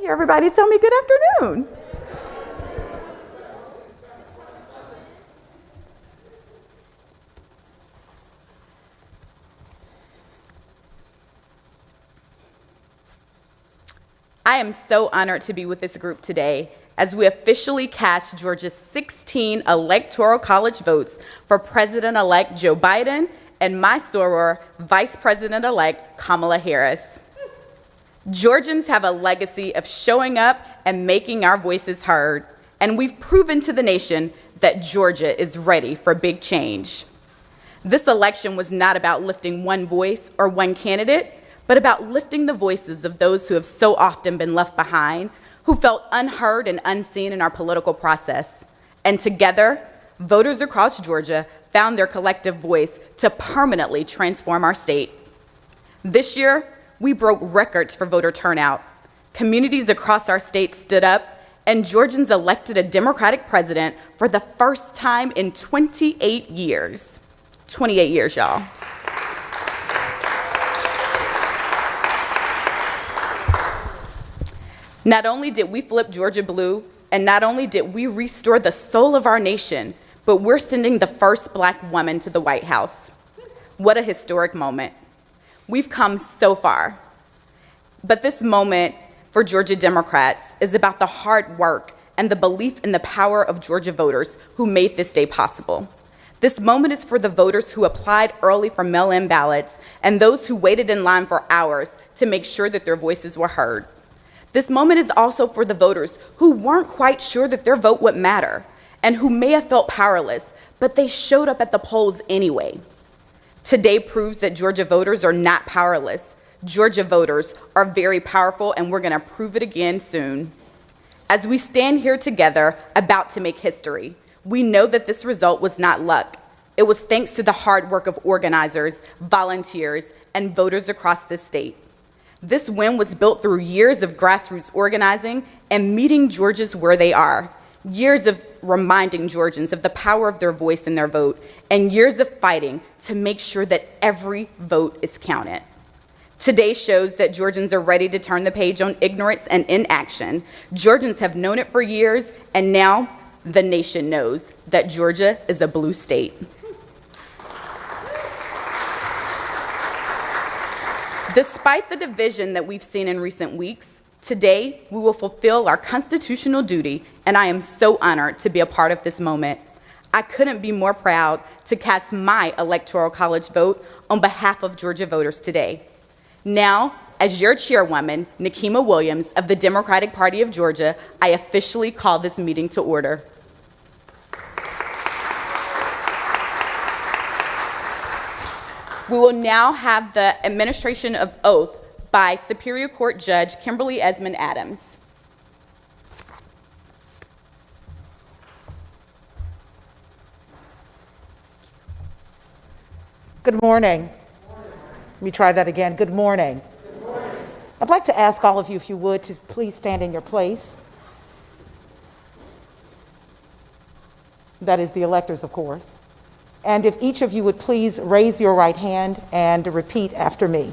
Everybody tell me good afternoon. I am so honored to be with this group today as we officially cast Georgia's 16 Electoral College votes for President-elect Joe Biden and my soror, Vice President-elect Kamala Harris. Georgians have a legacy of showing up and making our voices heard, and we've proven to the nation that Georgia is ready for big change. This election was not about lifting one voice or one candidate, but about lifting the voices of those who have so often been left behind, who felt unheard and unseen in our political process. And together, voters across Georgia found their collective voice to permanently transform our state. This year, we broke records for voter turnout. Communities across our state stood up, and Georgians elected a Democratic president for the first time in 28 years. 28 years, y'all. Not only did we flip Georgia blue, and not only did we restore the soul of our nation, but we're sending the first Black woman to the White House. What a historic moment. We've come so far. But this moment for Georgia Democrats is about the hard work and the belief in the power of Georgia voters who made this day possible. This moment is for the voters who applied early for mail-in ballots and those who waited in line for hours to make sure that their voices were heard. This moment is also for the voters who weren't quite sure that their vote would matter and who may have felt powerless, but they showed up at the polls anyway. Today proves that Georgia voters are not powerless. Georgia voters are very powerful, and we're going to prove it again soon. As we stand here together about to make history, we know that this result was not luck. It was thanks to the hard work of organizers, volunteers, and voters across this state. This win was built through years of grassroots organizing and meeting Georgians where they are, years of reminding Georgians of the power of their voice and their vote, and years of fighting to make sure that every vote is counted. Today shows that Georgians are ready to turn the page on ignorance and inaction. Georgians have known it for years, and now the nation knows that Georgia is a blue state. Despite the division that we've seen in recent weeks, today we will fulfill our constitutional duty, and I am so honored to be a part of this moment. I couldn't be more proud to cast my Electoral College vote on behalf of Georgia voters today. Now, as your chairwoman, Nikema Williams of the Democratic Party of Georgia, I officially call this meeting to order. We will now have the administration of oath by Superior Court Judge Kimberly Esmond Adams. Good morning. Let me try that again. Good morning. Good morning. I'd like to ask all of you, if you would, to please stand in your place. That is the electors, of course. And if each of you would please raise your right hand and repeat after me.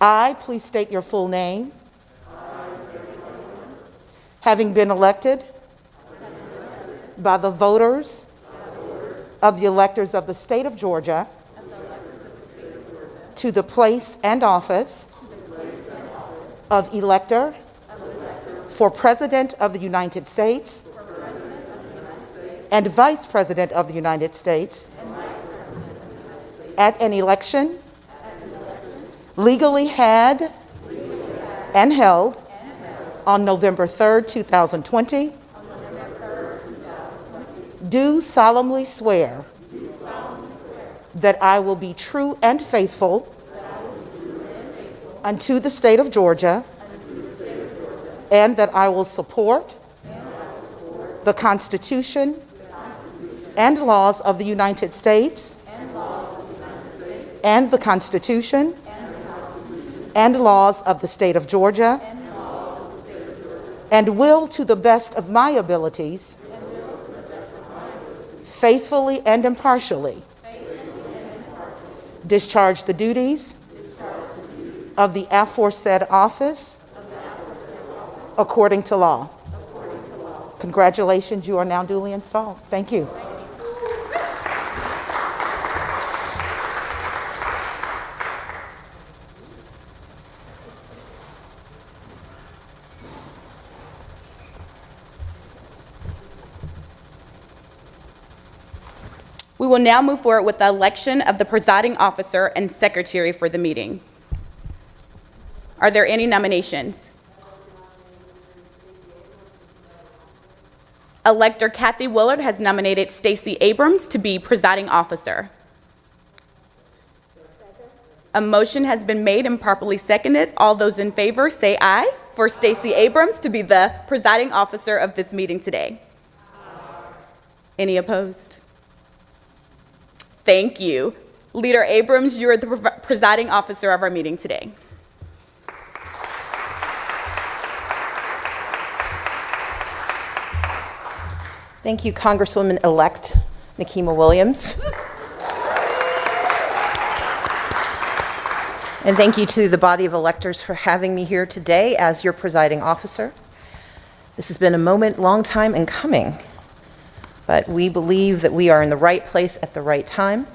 I, please state your full name. Having been elected by the voters of the electors of the state of Georgia to the place and office of elector for President of the United States and Vice President of the United States at an election legally had and held on November 3rd, 2020, do solemnly swear that I will be true and faithful unto the state of Georgia, and that I will support the Constitution and laws of the United States and the Constitution and laws of the state of Georgia, and will, to the best of my abilities, faithfully and impartially discharge the duties of the aforesaid office according to law. Congratulations, you are now duly installed. Thank you. We will now move forward with the election of the presiding officer and secretary for the meeting. Are there any nominations? Elector Kathy Willard has nominated Stacey Abrams to be presiding officer. A motion has been made and properly seconded. All those in favor say aye for Stacey Abrams to be the presiding officer of this meeting today. Any opposed? Thank you. Leader Abrams, you are the presiding officer of our meeting today. Thank you, Congresswoman-elect Nikema Williams. And thank you to the body of electors for having me here today as your presiding officer. This has been a long time in coming, but we believe that we are in the right place at the right time.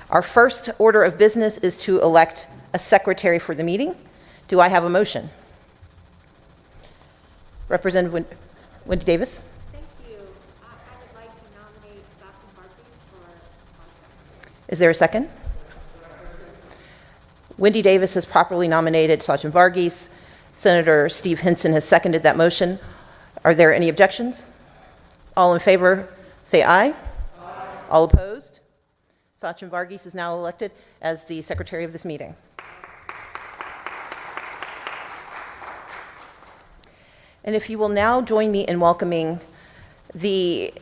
Our first order of business is to elect a secretary for the meeting. Do I have a motion? Representative Wendy Davis? Is there a second? Wendy Davis has properly nominated Sachin Varghese. Senator Steve Hinson has seconded that motion. Are there any objections? All in favor, say aye. Aye. All opposed? Sachin Varghese is now elected as the secretary of this meeting. And if you will now join me in welcoming the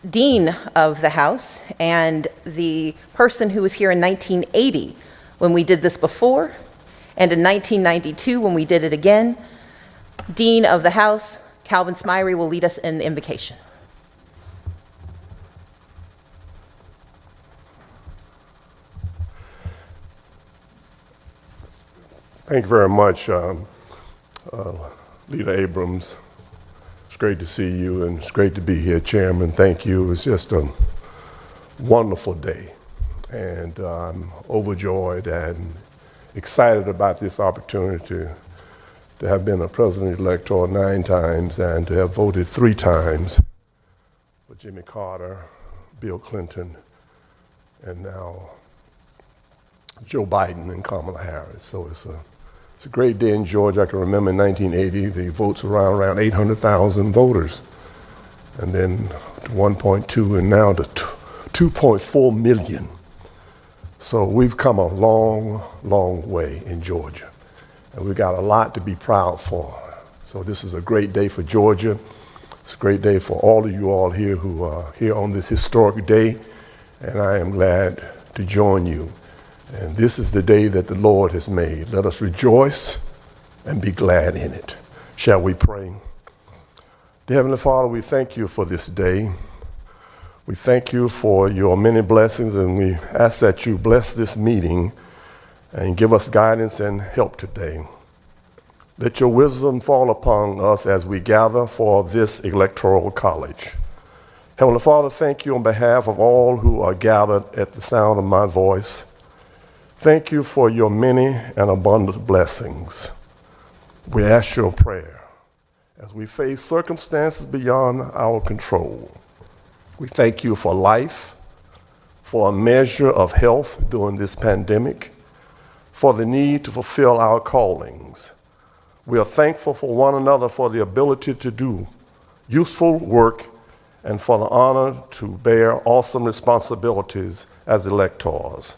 Dean of the House and the person who was here in 1980 when we did this before, and in 1992 when we did it again. Dean of the House, Calvin Smyrie, will lead us in the invocation. Thank you very much, Leader Abrams. It's great to see you, and it's great to be here, Chairman. Thank you. It's just a wonderful day, and I'm overjoyed and excited about this opportunity to have been a president-elect 9 times and to have voted 3 times for Jimmy Carter, Bill Clinton, and now Joe Biden and Kamala Harris. So it's a great day in Georgia. I can remember in 1980, the votes were around 800,000 voters, and then to 1.2, and now to 2.4 million. So we've come a long, long way in Georgia, and we've got a lot to be proud for. So this is a great day for Georgia. It's a great day for all of you all here who are here on this historic day, and I am glad to join you. And this is the day that the Lord has made. Let us rejoice and be glad in it. Shall we pray? Dear Heavenly Father, we thank you for this day. We thank you for your many blessings, and we ask that you bless this meeting and give us guidance and help today. Let your wisdom fall upon us as we gather for this Electoral College. Heavenly Father, thank you on behalf of all who are gathered at the sound of my voice. Thank you for your many and abundant blessings. We ask your prayer as we face circumstances beyond our control. We thank you for life, for a measure of health during this pandemic, for the need to fulfill our callings. We are thankful for one another for the ability to do useful work and for the honor to bear awesome responsibilities as electors.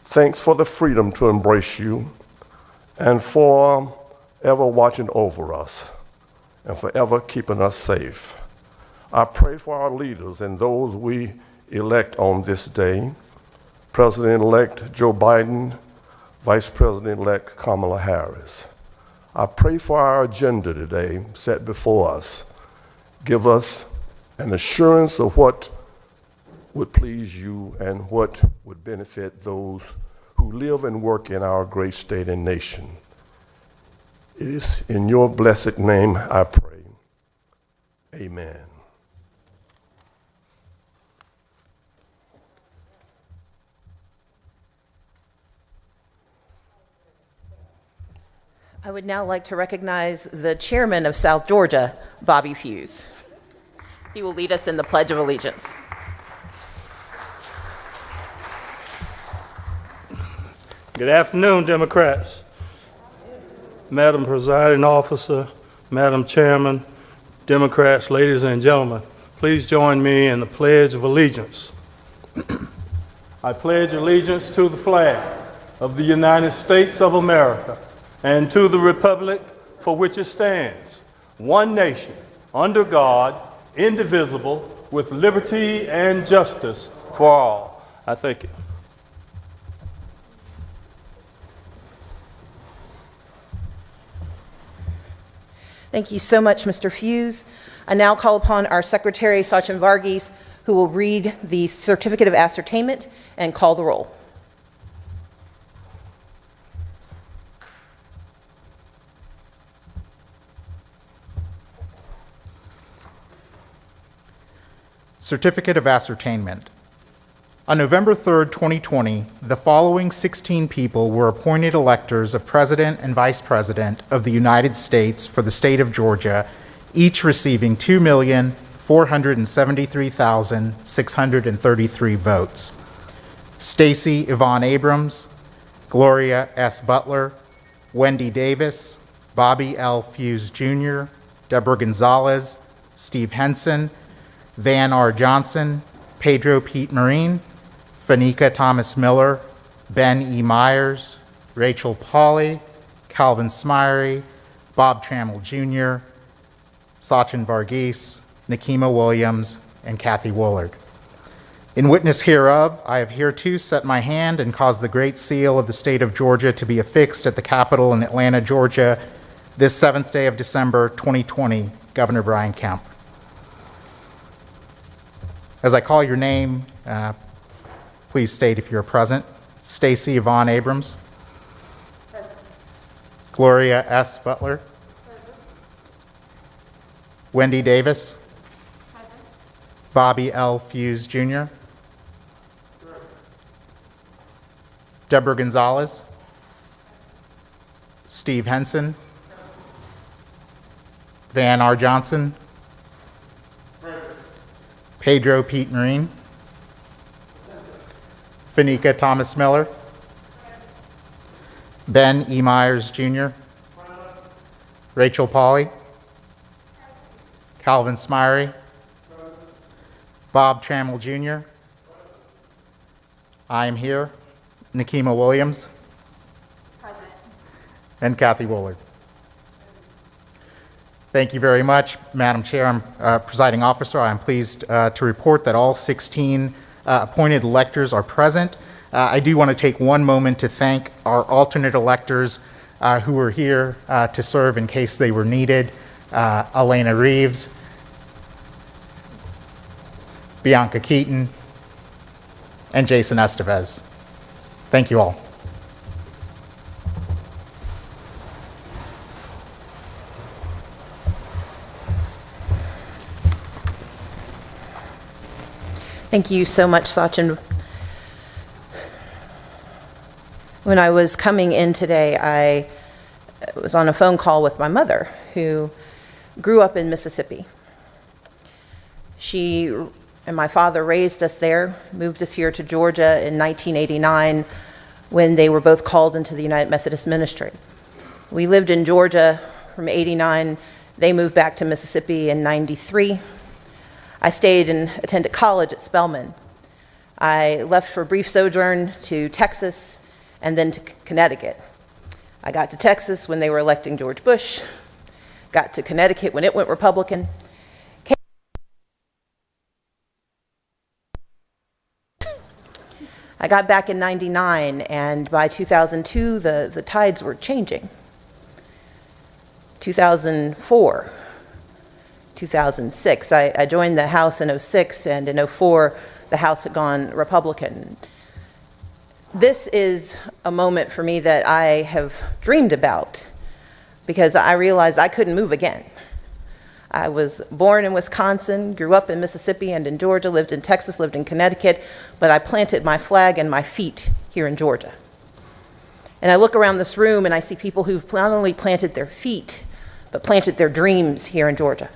Thanks for the freedom to embrace you and for ever watching over us and forever keeping us safe. I pray for our leaders and those we elect on this day, President-elect Joe Biden, Vice President-elect Kamala Harris. I pray for our agenda today set before us. Give us an assurance of what would please you and what would benefit those who live and work in our great state and nation. It is in your blessed name I pray. Amen. I would now like to recognize the chairman of South Georgia, Bobby Fuse. He will lead us in the Pledge of Allegiance. Good afternoon, Democrats. Madam Presiding Officer, Madam Chairman, Democrats, ladies and gentlemen, please join me in the Pledge of Allegiance. I pledge allegiance to the flag of the United States of America and to the republic for which it stands, one nation, under God, indivisible, with liberty and justice for all. I thank you. Thank you so much, Mr. Fuse. I now call upon our Secretary, Sachin Varghese, who will read the Certificate of Ascertainment and call the roll. Certificate of Ascertainment. On November 3, 2020, the following 16 people were appointed electors of President and Vice President of the United States for the state of Georgia, each receiving 2,473,633 votes. Stacey Yvonne Abrams, Gloria S. Butler, Wendy Davis, Bobby L. Fuse Jr., Deborah Gonzalez, Steve Henson, Van R. Johnson, Pedro Pete Marine, Fanika Thomas Miller, Ben E. Myers, Rachel Pauley, Calvin Smyrie, Bob Trammell Jr., Sachin Varghese, Nikema Williams, and Kathy Woolard. In witness hereof, I have hereto set my hand and caused the great seal of the state of Georgia to be affixed at the Capitol in Atlanta, Georgia, this 7th day of December, 2020, Governor Brian Kemp. As I call your name, please state if you're present. Stacey Yvonne Abrams. Present. Gloria S. Butler. Present. Wendy Davis. Present. Bobby L. Fuse Jr. Present. Deborah Gonzalez. Steve Henson. Present. Van R. Johnson. Pedro Pete Marine. Fanika Thomas Miller. Ben E. Myers Jr. Rachel Pauley. Calvin Smyrie. Bob Trammell Jr. I am here. Nikema Williams. And Kathy Woolard. Thank you very much, Madam Chair, Presiding Officer. I'm pleased to report that all 16 appointed electors are present. I do want to take one moment to thank our alternate electors who were here to serve in case they were needed. Elena Reeves, Bianca Keaton, and Jason Estevez. Thank you all. Thank you so much, Sachin. When I was coming in today, I was on a phone call with my mother, who grew up in Mississippi. She and my father raised us there, moved us here to Georgia in 1989 when they were both called into the United Methodist Ministry. We lived in Georgia from 89. They moved back to Mississippi in 93. I stayed and attended college at Spelman. I left for a brief sojourn to Texas and then to Connecticut. I got to Texas when they were electing George Bush, got to Connecticut when it went Republican. I got back in 99, and by 2002, the tides were changing. 2004. 2006. I joined the House in 06, and in 04, the House had gone Republican. This is a moment for me that I have dreamed about because I realized I couldn't move again. I was born in Wisconsin, grew up in Mississippi and in Georgia, lived in Texas, lived in Connecticut, but I planted my flag and my feet here in Georgia. And I look around this room and I see people who've not only planted their feet, but planted their dreams here in Georgia.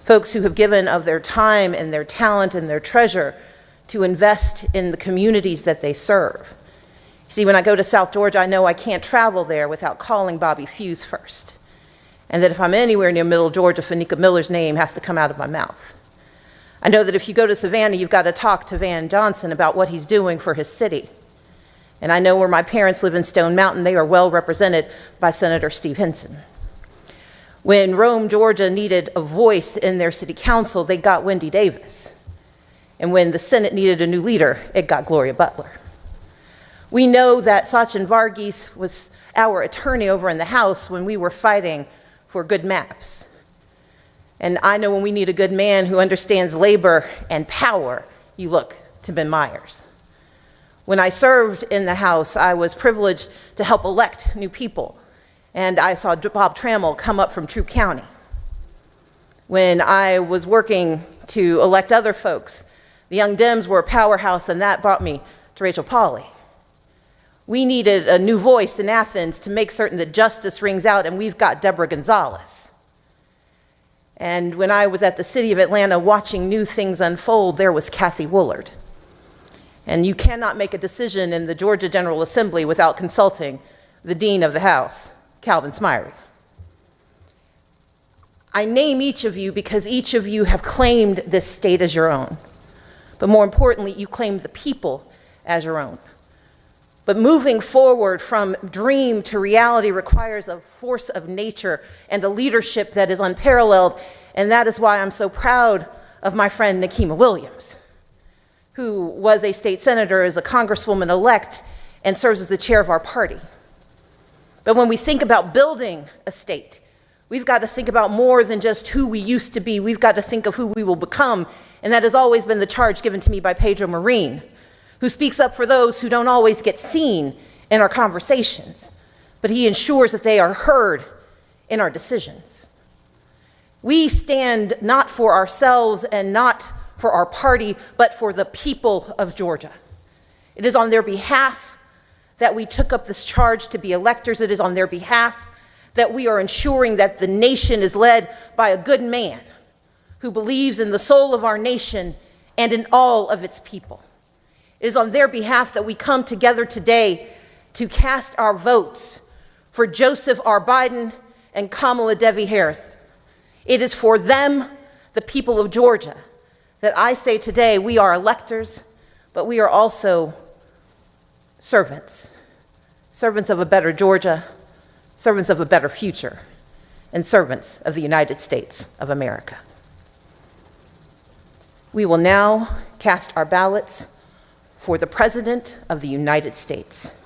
Folks who have given of their time and their talent and their treasure to invest in the communities that they serve. See, when I go to South Georgia, I know I can't travel there without calling Bobby Fuse first. And that if I'm anywhere near Middle Georgia, Fanica Miller's name has to come out of my mouth. I know that if you go to Savannah, you've got to talk to Van Johnson about what he's doing for his city. And I know where my parents live in Stone Mountain, they are well represented by Senator Steve Hinson. When Rome, Georgia needed a voice in their city council, they got Wendy Davis. And when the Senate needed a new leader, it got Gloria Butler. We know that Sachin Varghese was our attorney over in the House when we were fighting for good maps. And I know when we need a good man who understands labor and power, you look to Ben Myers. When I served in the House, I was privileged to help elect new people. And I saw Bob Trammell come up from Troup County. When I was working to elect other folks, the Young Dems were a powerhouse, and that brought me to Rachel Pauley. We needed a new voice in Athens to make certain that justice rings out, and we've got Deborah Gonzalez. And when I was at the City of Atlanta watching new things unfold, there was Kathy Woolard. And you cannot make a decision in the Georgia General Assembly without consulting the Dean of the House, Calvin Smyrie. I name each of you because each of you have claimed this state as your own. But more importantly, you claim the people as your own. But moving forward from dream to reality requires a force of nature and a leadership that is unparalleled, and that is why I'm so proud of my friend Nikema Williams, who was a state senator, is a congresswoman-elect, and serves as the chair of our party. But when we think about building a state, we've got to think about more than just who we used to be. We've got to think of who we will become, and that has always been the charge given to me by Pedro Marin, who speaks up for those who don't always get seen in our conversations, but he ensures that they are heard in our decisions. We stand not for ourselves and not for our party, but for the people of Georgia. It is on their behalf that we took up this charge to be electors. It is on their behalf that we are ensuring that the nation is led by a good man who believes in the soul of our nation and in all of its people. It is on their behalf that we come together today to cast our votes for Joseph R. Biden and Kamala Devi Harris. It is for them, the people of Georgia, that I say today we are electors, but we are also servants. Servants of a better Georgia, servants of a better future, and servants of the United States of America. We will now cast our ballots for the President of the United States.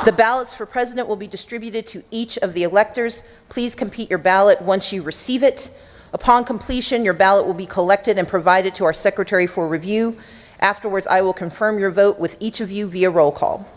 The ballots for President will be distributed to each of the electors. Please complete your ballot once you receive it. Upon completion, your ballot will be collected and provided to our Secretary for review. Afterwards, I will confirm your vote with each of you via roll call.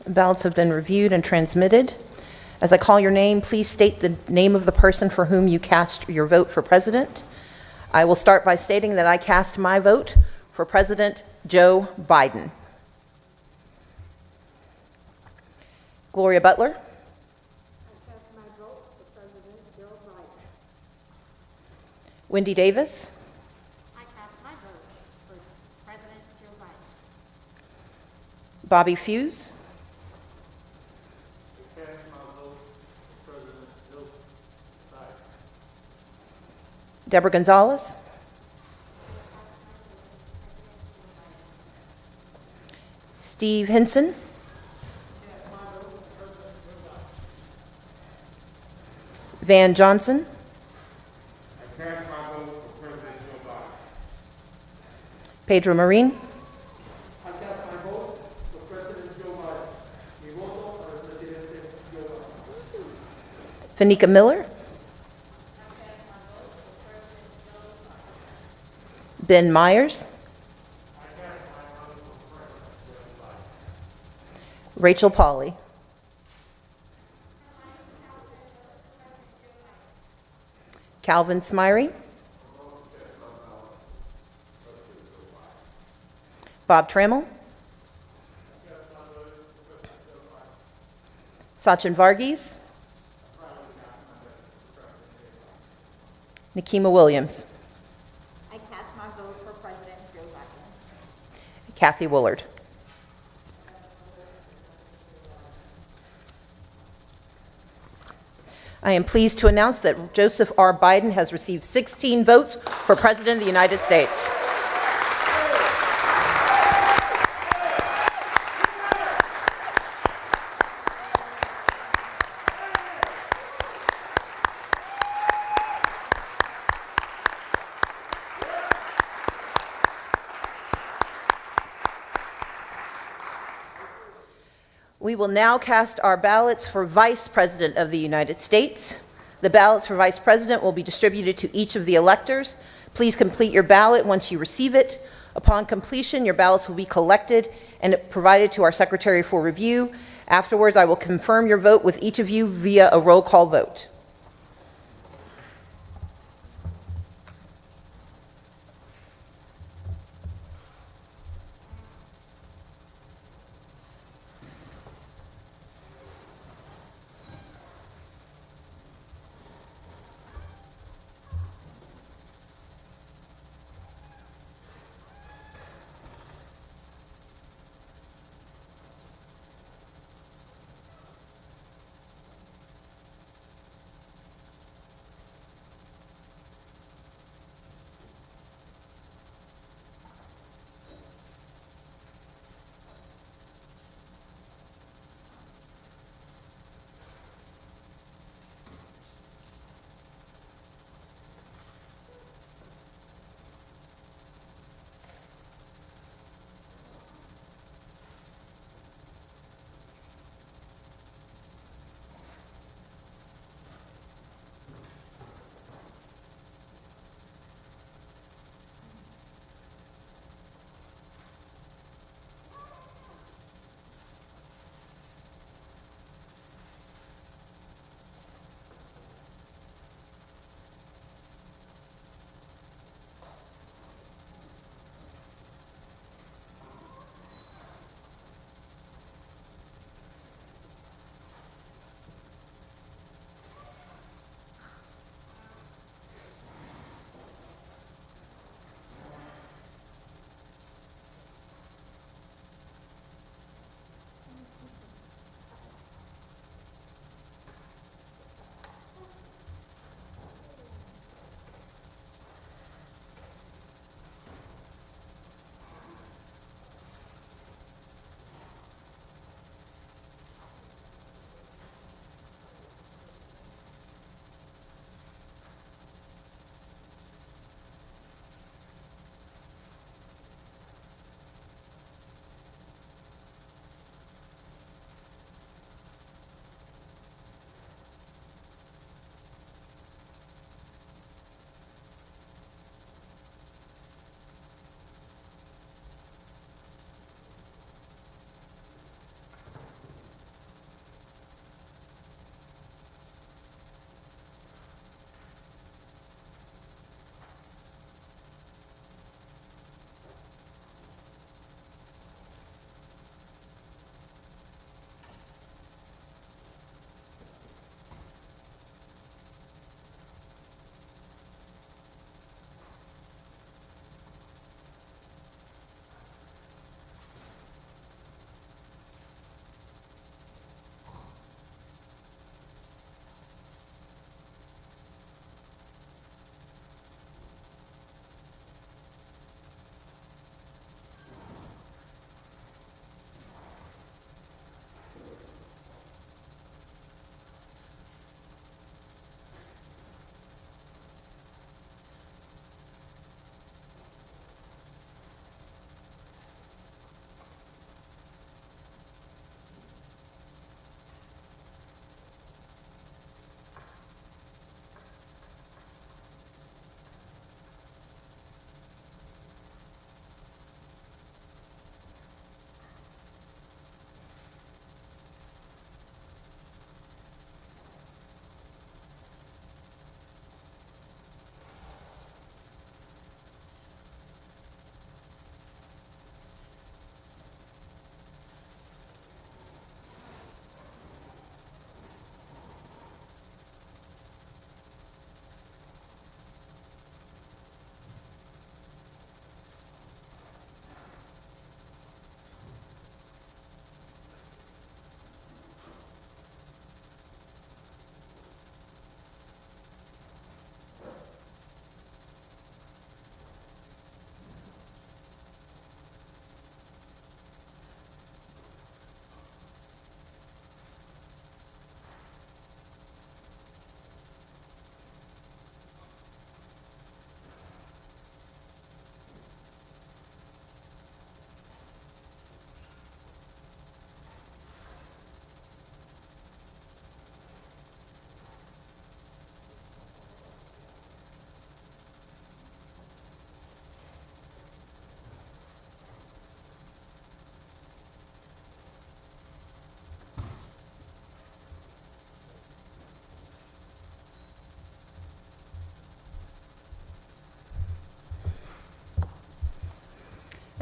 Ballots have been reviewed and transmitted. As I call your name, please state the name of the person for whom you cast your vote for president. I will start by stating that I cast my vote for President Joe Biden. Gloria Butler. Wendy Davis. I cast my vote for President Joe Biden. Bobby Fuse. I cast my vote for President Joe Biden. Deborah Gonzalez. Steve Hinson. Van Johnson. Pedro Marin. I cast my vote for President Joe Biden. Mi voto para el presidente Joe Biden. Fanika Miller. Ben Myers. Rachel Pauley. Calvin Smyrie. Bob Trammell. Sachin Varghese. Nikema Williams. I cast my vote for President Joe Biden. Kathy Woolard. I am pleased to announce that Joseph R. Biden has received 16 votes for President of the United States. We will now cast our ballots for Vice President of the United States. The ballots for Vice President will be distributed to each of the electors. Please complete your ballot once you receive it. Upon completion, your ballots will be collected and provided to our Secretary for review. Afterwards, I will confirm your vote with each of you via a roll call vote.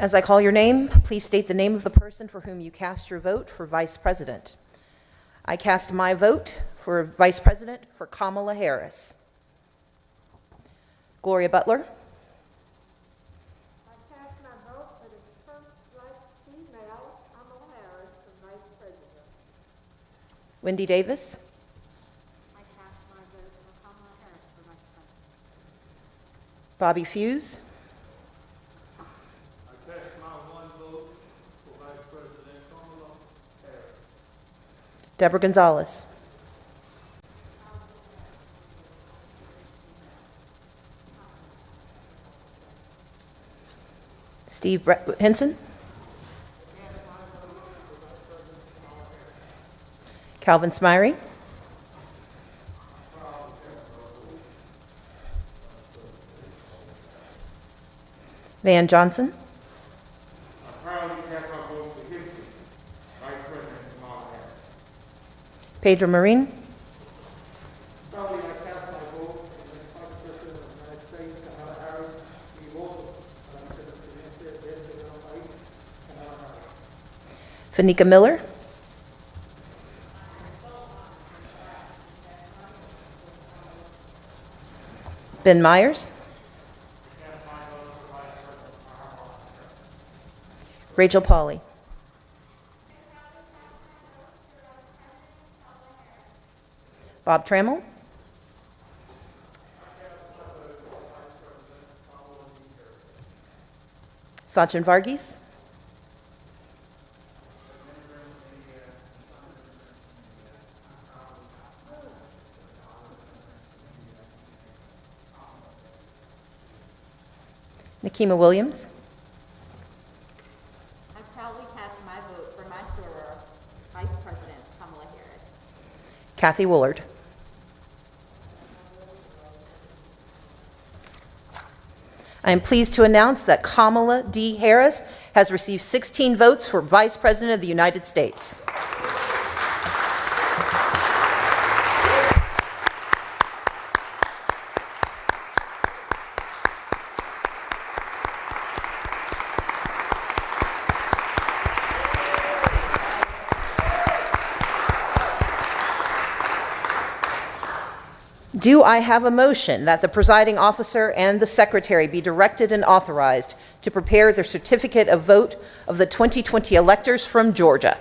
As I call your name, please state the name of the person for whom you cast your vote for Vice President. I cast my vote for Vice President for Kamala Harris. Gloria Butler. I cast my vote for the first black female, Kamala Harris, for Vice President. Wendy Davis. I cast my vote for Kamala Harris for Vice President. Bobby Fuse. I cast my one vote for Vice President Kamala Harris. Deborah Gonzalez. Steve Henson. Calvin Smyrie. Van Johnson. I proudly cast my vote for Houston, Vice President Kamala Harris. Pedro Marin. Proudly I cast my vote for the Vice President of the United States, Kamala Harris, y voto a la vicepresidente de este gran país, Kamala Harris. Fanika Miller. Ben Myers. Rachel Pauley. Bob Trammell. Sachin Varghese. Nikema Williams. I proudly cast my vote for my soror, Vice President Kamala Harris. Kathy Woolard. I am pleased to announce that Kamala D. Harris has received 16 votes for Vice President of the United States. Do I have a motion that the presiding officer and the secretary be directed and authorized to prepare the certificate of vote of the 2020 electors from Georgia?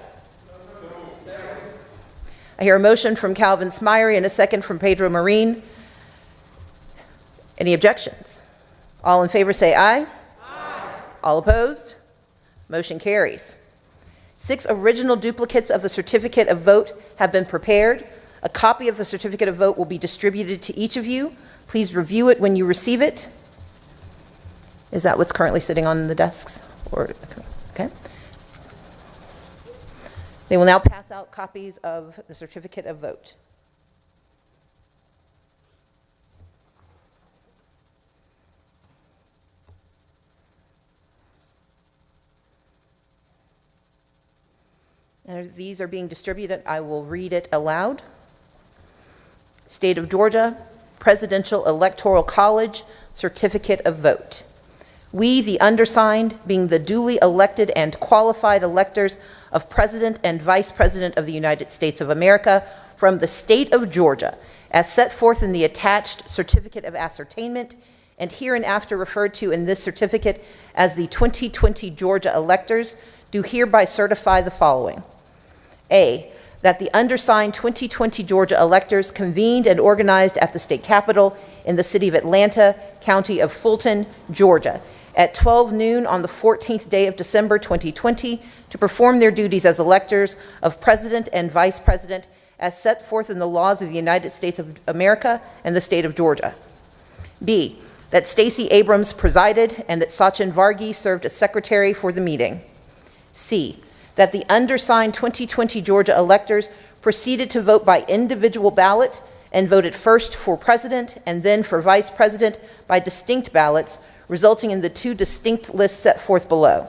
I hear a motion from Calvin Smyrie and a second from Pedro Marin. Any objections? All in favor say aye. Aye. All opposed? Motion carries. 6 original duplicates of the certificate of vote have been prepared. A copy of the certificate of vote will be distributed to each of you. Please review it when you receive it. Is that what's currently sitting on the desks? Okay. They will now pass out copies of the certificate of vote. And as these are being distributed, I will read it aloud. State of Georgia, Presidential Electoral College, Certificate of Vote. We, the undersigned, being the duly elected and qualified electors of President and Vice President of the United States of America from the state of Georgia, as set forth in the attached Certificate of Ascertainment, and hereinafter referred to in this certificate as the 2020 Georgia electors, do hereby certify the following. A, that the undersigned 2020 Georgia electors convened and organized at the state capitol in the city of Atlanta, county of Fulton, Georgia, at 12 noon on the 14th day of December 2020 to perform their duties as electors of President and Vice President as set forth in the laws of the United States of America and the state of Georgia. B, that Stacey Abrams presided and that Sachin Varghese served as secretary for the meeting. C, that the undersigned 2020 Georgia electors proceeded to vote by individual ballot and voted first for president and then for vice president by distinct ballots, resulting in the 2 distinct lists set forth below.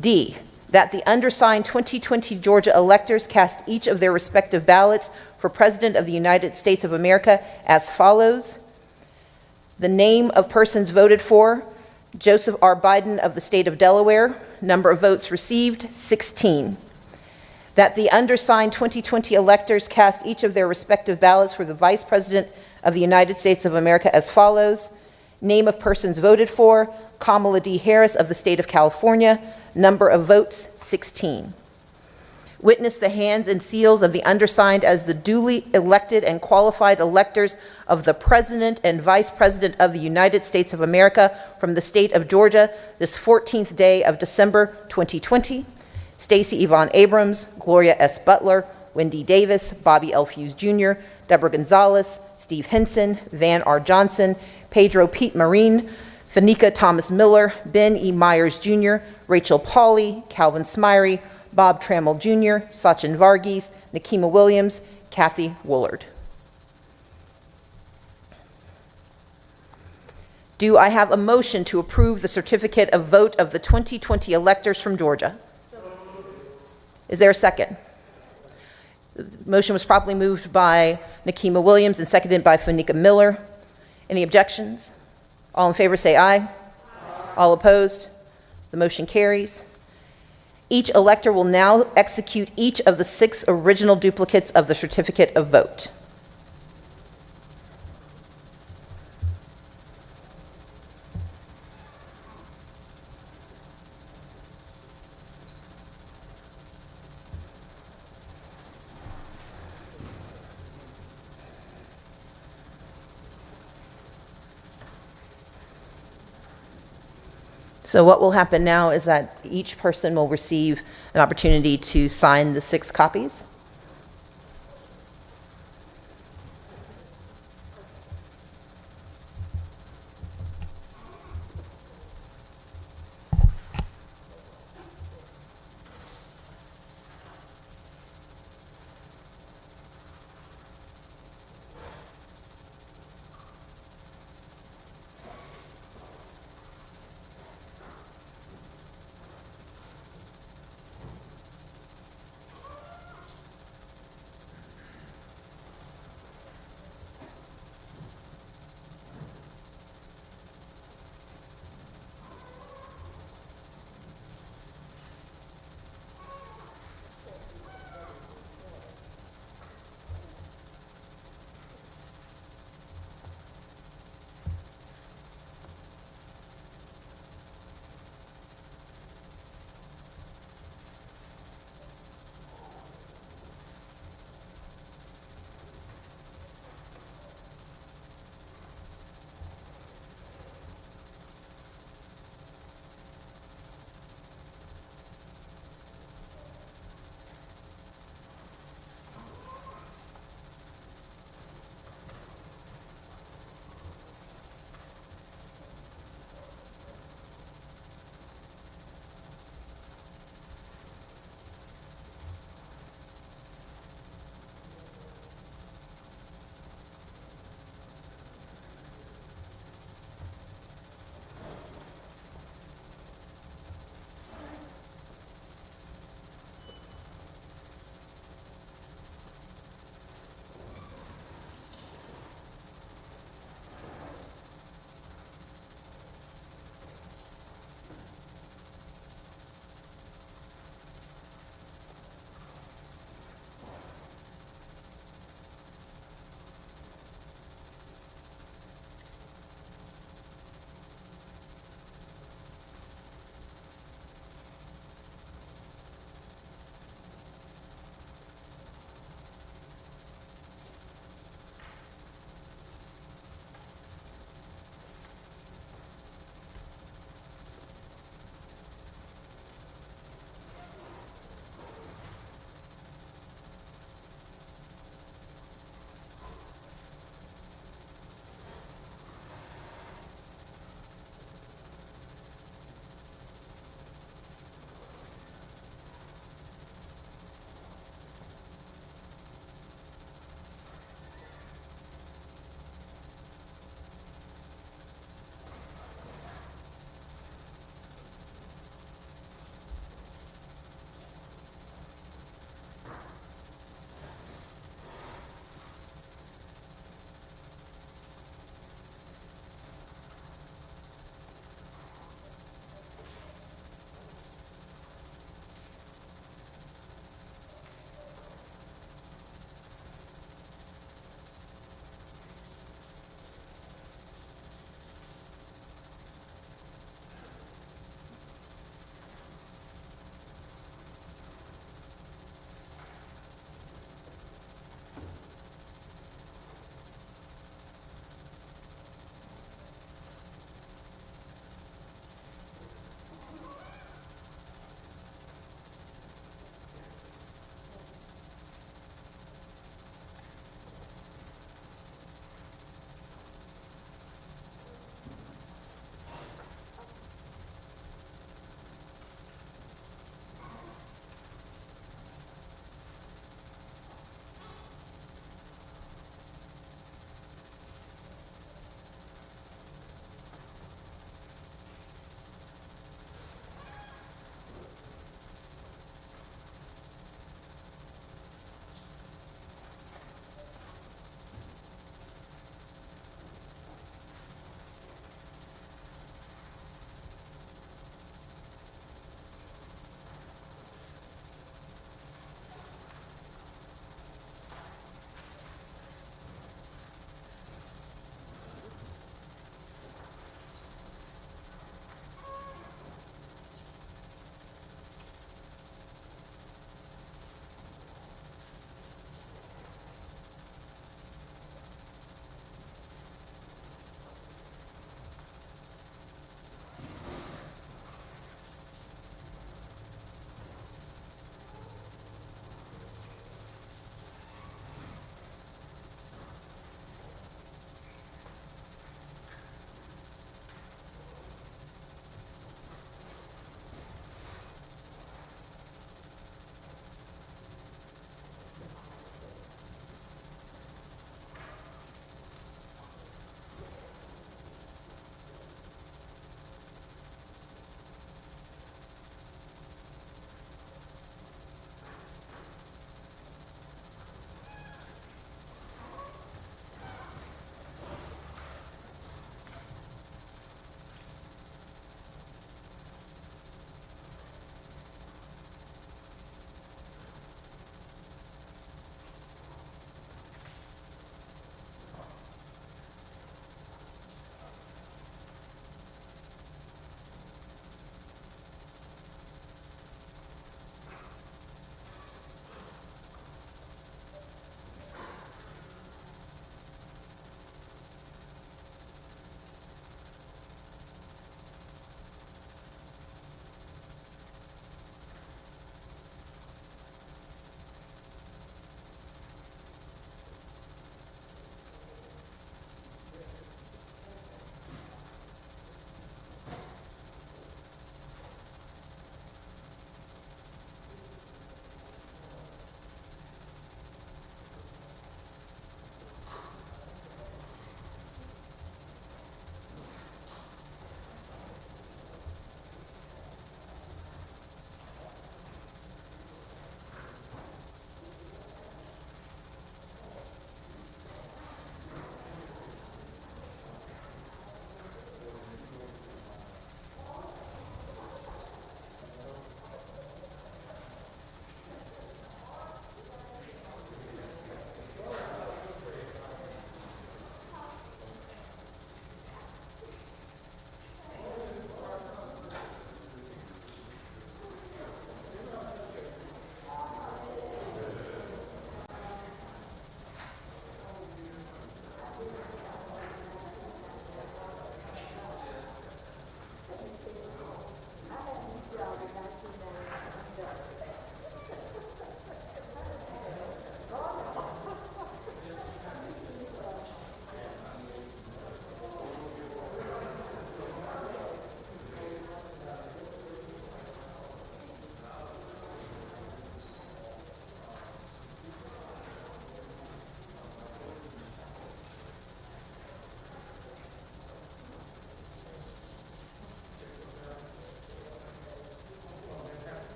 D, that the undersigned 2020 Georgia electors cast each of their respective ballots for President of the United States of America as follows: the name of persons voted for: Joseph R. Biden of the state of Delaware. Number of votes received, 16. That the undersigned 2020 electors cast each of their respective ballots for the Vice President of the United States of America as follows. Name of persons voted for, Kamala D. Harris of the state of California. Number of votes, 16. Witness the hands and seals of the undersigned as the duly elected and qualified electors of the President and Vice President of the United States of America from the state of Georgia this 14th day of December 2020. Stacey Yvonne Abrams, Gloria S. Butler, Wendy Davis, Bobby L. Fuse Jr., Deborah Gonzalez, Steve Henson, Van R. Johnson, Pedro Pete Marine, Fanika Thomas Miller, Ben E. Myers Jr., Rachel Pauley, Calvin Smyrie, Bob Trammell Jr., Sachin Varghese, Nikema Williams, Kathy Woolard. Do I have a motion to approve the certificate of vote of the 2020 electors from Georgia? Is there a second? The motion was properly moved by Nikema Williams and seconded by Fanika Miller. Any objections? All in favor say aye. Aye. All opposed? The motion carries. Each elector will now execute each of the 6 original duplicates of the certificate of vote. So what will happen now is that each person will receive an opportunity to sign the 6 copies.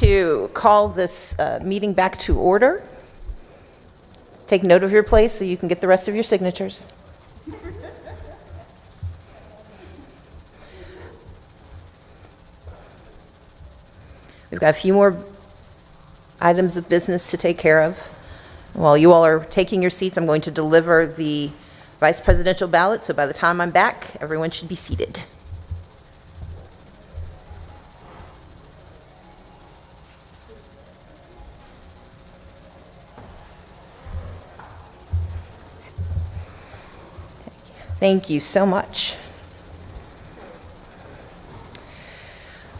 to call this meeting back to order. Take note of your place so you can get the rest of your signatures. We've got a few more items of business to take care of. While you all are taking your seats, I'm going to deliver the vice presidential ballot, so by the time I'm back, everyone should be seated. Thank you so much.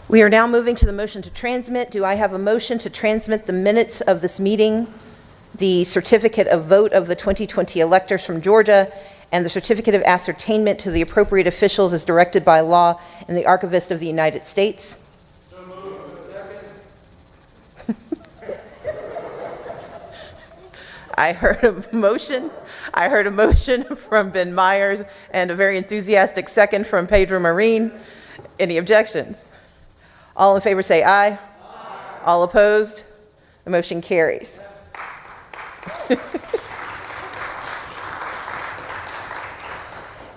We are now moving to the motion to transmit. Do I have a motion to transmit the minutes of this meeting, the certificate of vote of the 2020 electors from Georgia, and the certificate of ascertainment to the appropriate officials as directed by law and the Archivist of the United States? So moved. I heard a motion. I heard a motion from Ben Myers and a very enthusiastic second from Pedro Marin. Any objections? All in favor say aye. Aye. All opposed? The motion carries.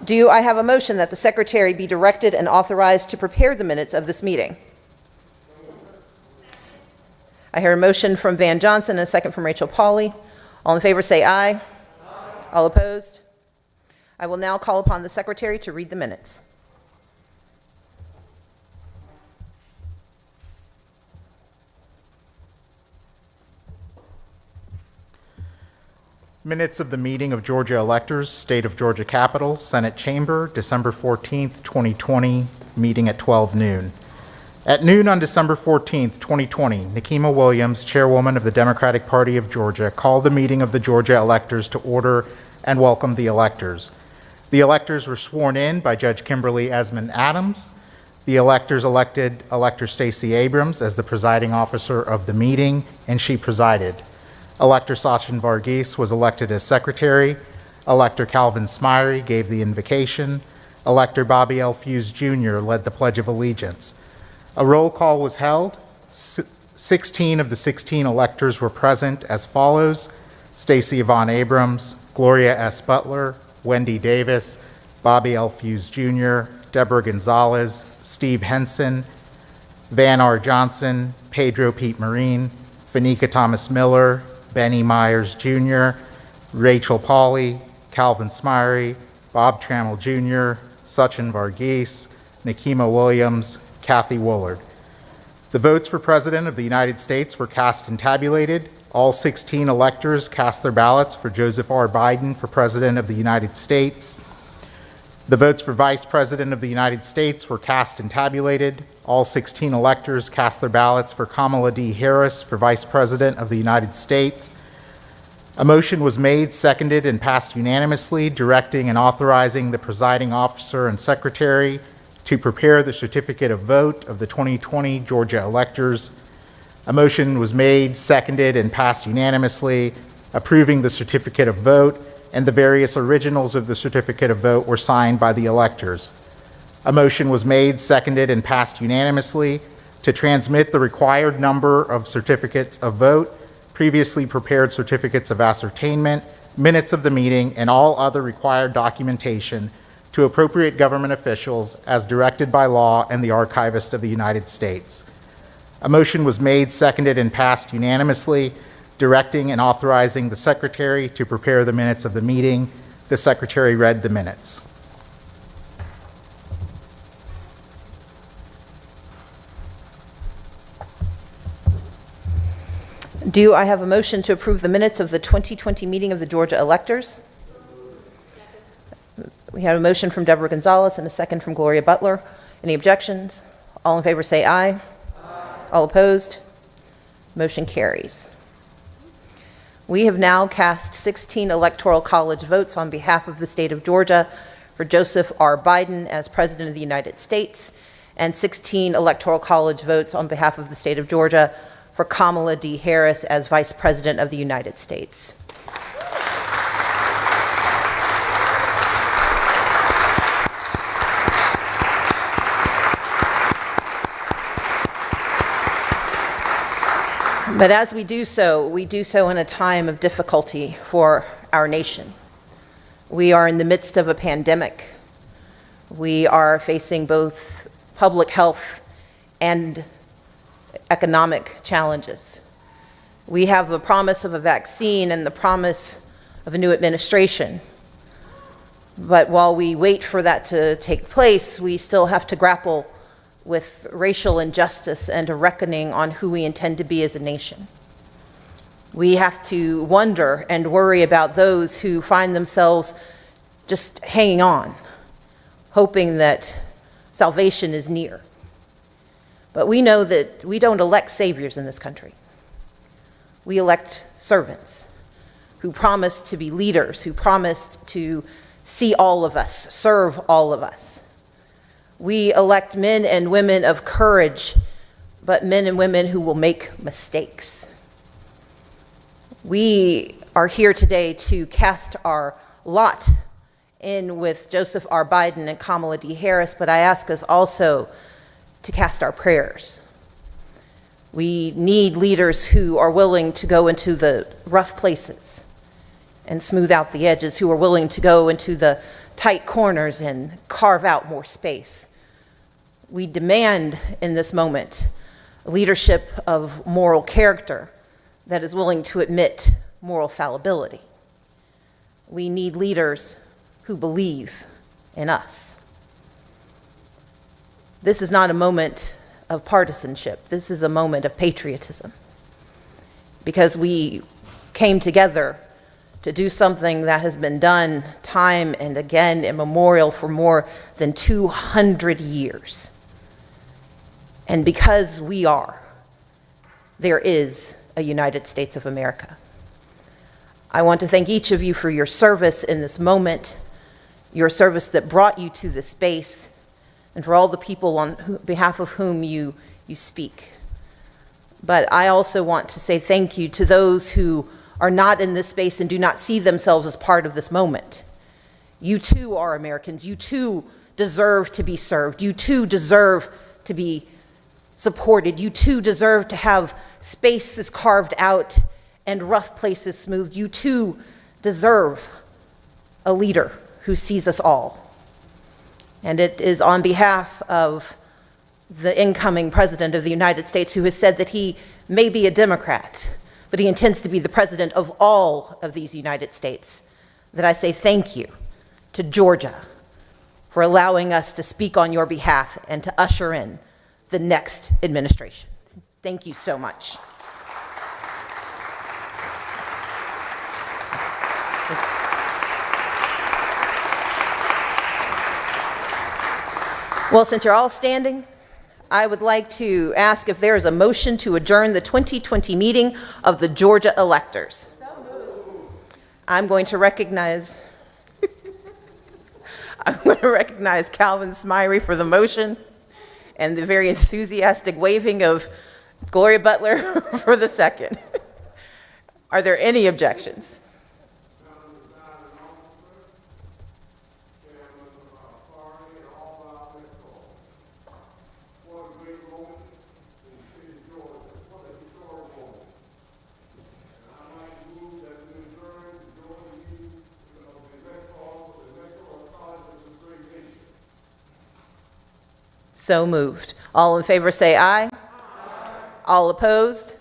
Do I have a motion that the secretary be directed and authorized to prepare the minutes of this meeting? I hear a motion from Van Johnson and a second from Rachel Pauley. All in favor say aye. Aye. All opposed? I will now call upon the secretary to read the minutes. Minutes of the meeting of Georgia Electors, State of Georgia Capitol, Senate Chamber, December 14th, 2020, meeting at 12 noon. At noon on December 14th, 2020, Nikema Williams, chairwoman of the Democratic Party of Georgia, called the meeting of the Georgia electors to order and welcomed the electors. The electors were sworn in by Judge Kimberly Esmond Adams. The electors elected Elector Stacey Abrams as the presiding officer of the meeting, and she presided. Elector Sachin Varghese was elected as secretary. Elector Calvin Smyrie gave the invocation. Elector Bobby L. Fuse Jr. led the Pledge of Allegiance. A roll call was held. 16 of the 16 electors were present as follows: Stacey Yvonne Abrams, Gloria S. Butler, Wendy Davis, Bobby L. Fuse Jr., Deborah Gonzalez, Steve Henson, Van R. Johnson, Pedro Pete Marin, Fanika Thomas Miller, Benny Myers Jr., Rachel Pauley, Calvin Smyrie, Bob Trammell Jr., Sachin Varghese, Nikema Williams, Kathy Woolard. The votes for President of the United States were cast and tabulated. All 16 electors cast their ballots for Joseph R. Biden for President of the United States. The votes for Vice President of the United States were cast and tabulated. All 16 electors cast their ballots for Kamala D. Harris for Vice President of the United States. A motion was made, seconded, and passed unanimously, directing and authorizing the presiding officer and secretary to prepare the certificate of vote of the 2020 Georgia electors. A motion was made, seconded, and passed unanimously, approving the certificate of vote, and the various originals of the certificate of vote were signed by the electors. A motion was made, seconded, and passed unanimously to transmit the required number of certificates of vote, previously prepared certificates of ascertainment, minutes of the meeting, and all other required documentation to appropriate government officials as directed by law and the Archivist of the United States. A motion was made, seconded, and passed unanimously, directing and authorizing the secretary to prepare the minutes of the meeting. The secretary read the minutes. Do I have a motion to approve the minutes of the 2020 meeting of the Georgia electors? We have a motion from Deborah Gonzalez and a second from Gloria Butler. Any objections? All in favor say aye. Aye. All opposed? Motion carries. We have now cast 16 Electoral College votes on behalf of the state of Georgia for Joseph R. Biden as President of the United States, and 16 Electoral College votes on behalf of the state of Georgia for Kamala D. Harris as Vice President of the United States. But as we do so in a time of difficulty for our nation. We are in the midst of a pandemic. We are facing both public health and economic challenges. We have the promise of a vaccine and the promise of a new administration. But while we wait for that to take place, we still have to grapple with racial injustice and a reckoning on who we intend to be as a nation. We have to wonder and worry about those who find themselves just hanging on, hoping that salvation is near. But we know that we don't elect saviors in this country. We elect servants who promise to be leaders, who promise to see all of us, serve all of us. We elect men and women of courage, but men and women who will make mistakes. We are here today to cast our lot in with Joseph R. Biden and Kamala D. Harris, but I ask us also to cast our prayers. We need leaders who are willing to go into the rough places and smooth out the edges, who are willing to go into the tight corners and carve out more space. We demand in this moment leadership of moral character that is willing to admit moral fallibility. We need leaders who believe in us. This is not a moment of partisanship. This is a moment of patriotism, because we came together to do something that has been done time and again immemorial for more than 200 years. And because there is a United States of America. I want to thank each of you for your service in this moment, your service that brought you to this space, and for all the people on behalf of whom you speak. But I also want to say thank you to those who are not in this space and do not see themselves as part of this moment. You too are Americans. You too deserve to be served. You too deserve to be supported. You too deserve to have spaces carved out and rough places smoothed. You too deserve a leader who sees us all. And it is on behalf of the incoming President of the United States, who has said that he may be a Democrat, but he intends to be the President of all of these United States, that I say thank you to Georgia for allowing us to speak on your behalf and to usher in the next administration. Thank you so much. Well, since you're all standing, I would like to ask if there is a motion to adjourn the 2020 meeting of the Georgia Electors. I'm going to recognize Calvin Smyrie for the motion, and the very enthusiastic waving of Gloria Butler for the second. Are there any objections? So moved. All in favor say aye. Aye. All opposed?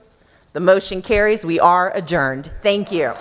The motion carries. We are adjourned. Thank you.